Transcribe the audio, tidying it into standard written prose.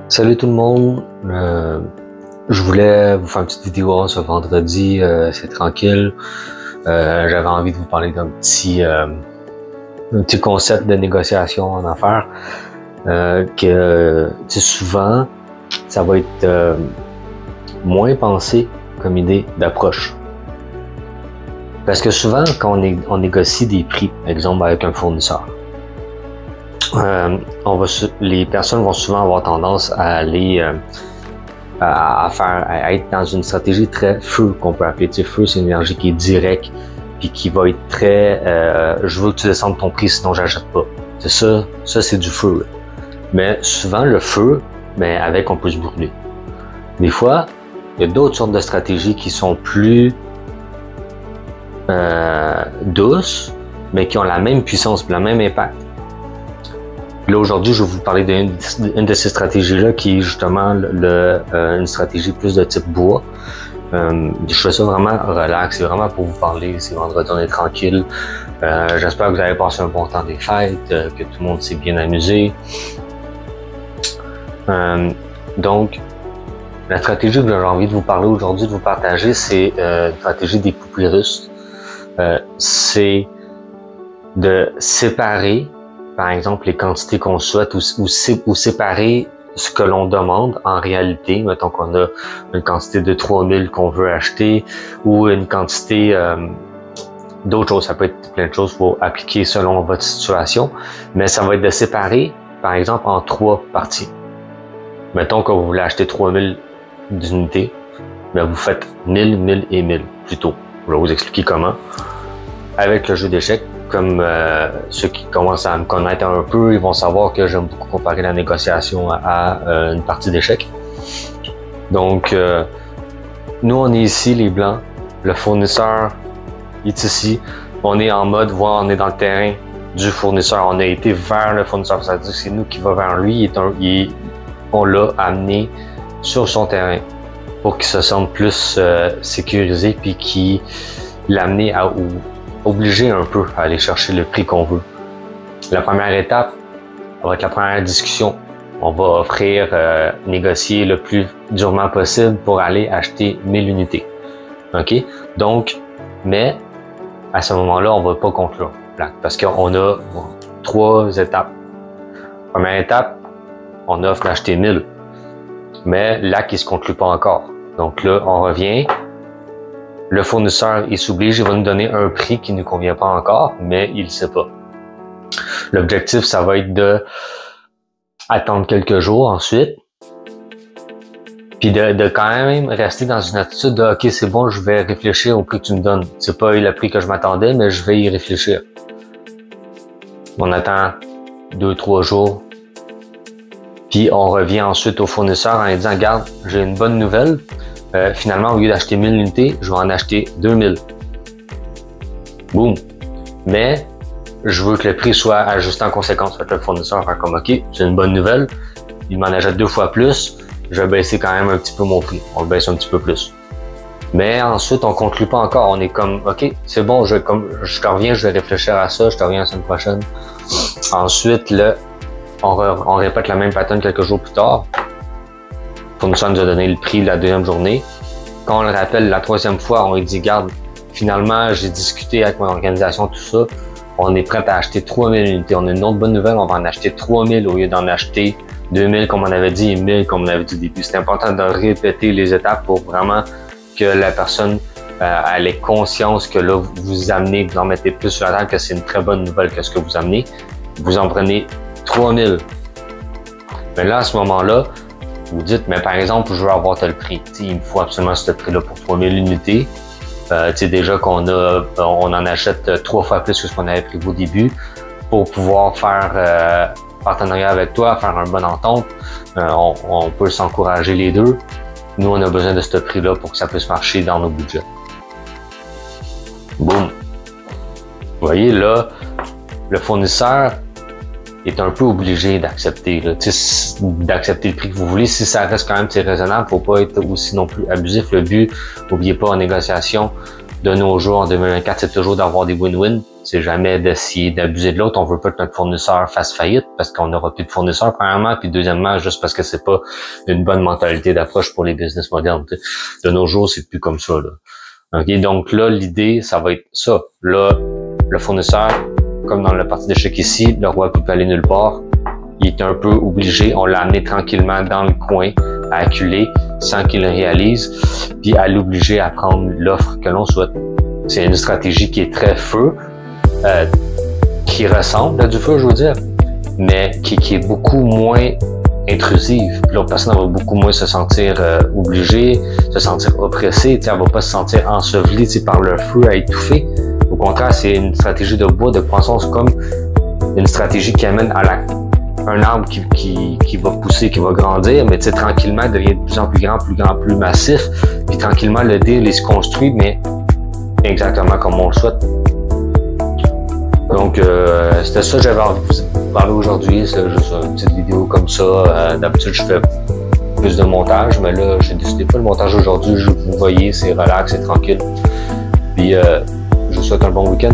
Salut tout le monde, je voulais vous faire une petite vidéo ce vendredi, c'est tranquille. J'avais envie de vous parler d'un petit concept de négociation en affaires que souvent ça va être moins pensé comme idée d'approche. Parce que souvent quand on négocie des prix, exemple avec un fournisseur, les personnes vont souvent avoir tendance à aller à être dans une stratégie très feu qu'on peut appeler. Tu sais, feu, c'est une énergie qui est directe puis qui va être très je veux que tu descendes ton prix sinon j'achète pas. C'est ça c'est du feu. Là. Mais souvent le feu, mais avec on peut se brûler. Des fois, il y a d'autres sortes de stratégies qui sont plus douces, mais qui ont la même puissance, le même impact. Là, aujourd'hui, je vais vous parler d'une de ces stratégies-là qui est justement une stratégie plus de type bois. Je fais ça vraiment relax, c'est vraiment pour vous parler, c'est vendredi, on est tranquille. J'espère que vous avez passé un bon temps des fêtes, que tout le monde s'est bien amusé. Donc, la stratégie que j'ai envie de vous parler aujourd'hui, de vous partager, c'est une stratégie des poupées russes. C'est de séparer par exemple, les quantités qu'on souhaite ou séparer ce que l'on demande en réalité. Mettons qu'on a une quantité de 3000 qu'on veut acheter ou une quantité d'autres choses. Ça peut être plein de choses, il faut appliquer selon votre situation. Mais ça va être de séparer, par exemple, en 3 parties. Mettons que vous voulez acheter 3000 d'unités, mais vous faites 1000, 1000 et 1000 plutôt. Je vais vous expliquer comment. Avec le jeu d'échecs, comme ceux qui commencent à me connaître un peu, ils vont savoir que j'aime beaucoup comparer la négociation à une partie d'échecs. Donc, nous, on est ici, les Blancs. Le fournisseur est ici. On est en mode, on est dans le terrain du fournisseur. On a été vers le fournisseur. Ça veut dire que c'est nous qui va vers lui. On l'a amené sur son terrain pour qu'il se sente plus sécurisé puis qu'il l'amène à obliger un peu à aller chercher le prix qu'on veut. La première étape, avec la première discussion, on va offrir, négocier le plus durement possible pour aller acheter 1000 unités. OK? Donc, mais à ce moment-là, on va pas conclure parce qu'on a 3 étapes. Première étape, on offre d'acheter 1000. Mais l'acte, il se conclut pas encore. Donc là, on revient. Le fournisseur, il s'oblige, il va nous donner un prix qui ne nous convient pas encore, mais il ne sait pas. L'objectif, ça va être de attendre quelques jours ensuite, puis de quand même rester dans une attitude de « OK, c'est bon, je vais réfléchir au prix que tu me donnes. C'est pas le prix que je m'attendais, mais je vais y réfléchir. » On attend 2-3 jours, puis on revient ensuite au fournisseur en lui disant « Regarde, j'ai une bonne nouvelle. Finalement, au lieu d'acheter 1000 unités, je vais en acheter 2000. Boum! Mais, je veux que le prix soit ajusté en conséquence. Fait que le fournisseur va faire comme, OK, c'est une bonne nouvelle. Il m'en achète 2 fois plus. Je vais baisser quand même un petit peu mon prix. On le baisse un petit peu plus. Mais ensuite, on conclut pas encore. On est comme, OK, c'est bon, je te reviens, je vais réfléchir à ça. Je te reviens la semaine prochaine. Ensuite, là, on répète la même pattern quelques jours plus tard. Le fournisseur nous a donné le prix de la deuxième journée. Quand on le rappelle la 3e fois, on lui dit, garde, finalement, j'ai discuté avec mon organisation, tout ça. On est prêt à acheter 3000 unités. On a une autre bonne nouvelle, on va en acheter 3000 au lieu d'en acheter 2000 comme on avait dit et 1000 comme on avait dit au début. C'est important de répéter les étapes pour vraiment que la personne ait conscience que là, vous amenez, vous en mettez plus sur la table, que c'est une très bonne nouvelle que ce que vous amenez. Vous en prenez 3000. Mais là, à ce moment-là, vous dites, mais par exemple, je veux avoir tel prix. T'sais, il me faut absolument ce prix-là pour 3000 unités. Déjà qu'on on en achète 3 fois plus que ce qu'on avait prévu au début pour pouvoir faire partenariat avec toi, faire un bon entente. On peut s'encourager les deux. Nous, on a besoin de ce prix-là pour que ça puisse marcher dans nos budgets. Boum! Vous voyez, là, le fournisseur est un peu obligé d'accepter le prix que vous voulez. Si ça reste quand même raisonnable, faut pas être aussi non plus abusif. Le but, n'oubliez pas, en négociation de nos jours, en 2024, c'est toujours d'avoir des win-win. c'est jamais d'essayer d'abuser de l'autre. On veut pas que notre fournisseur fasse faillite parce qu'on n'aura plus de fournisseurs, premièrement, puis deuxièmement, juste parce que c'est pas une bonne mentalité d'approche pour les business modernes. T'sais. De nos jours, c'est plus comme ça, là. OK? Donc là, l'idée, ça va être ça. Là, le fournisseur, comme dans la partie d'échec ici, le roi peut pas aller nulle part. Il est un peu obligé, on l'a amené tranquillement dans le coin, à acculer, sans qu'il le réalise, puis à l'obliger à prendre l'offre que l'on souhaite. C'est une stratégie qui est très feu, qui ressemble à du feu, je veux dire, mais qui est beaucoup moins intrusive. Puis l'autre personne va beaucoup moins se sentir obligée, se sentir oppressée, elle va pas se sentir ensevelie par le feu à étouffer. Au contraire, c'est une stratégie de bois, de croissance, comme une stratégie qui amène à un arbre qui va pousser, qui va grandir, mais tranquillement, il devient de plus en plus grand, plus massif, puis tranquillement, le deal, il se construit, mais exactement comme on le souhaite. Donc, c'était ça que j'avais envie de vous parler aujourd'hui. C'est juste une petite vidéo comme ça. D'habitude, je fais plus de montage, mais là, j'ai décidé pas le montage aujourd'hui. Vous voyez, c'est relax, c'est tranquille. Puis, je vous souhaite un bon week-end.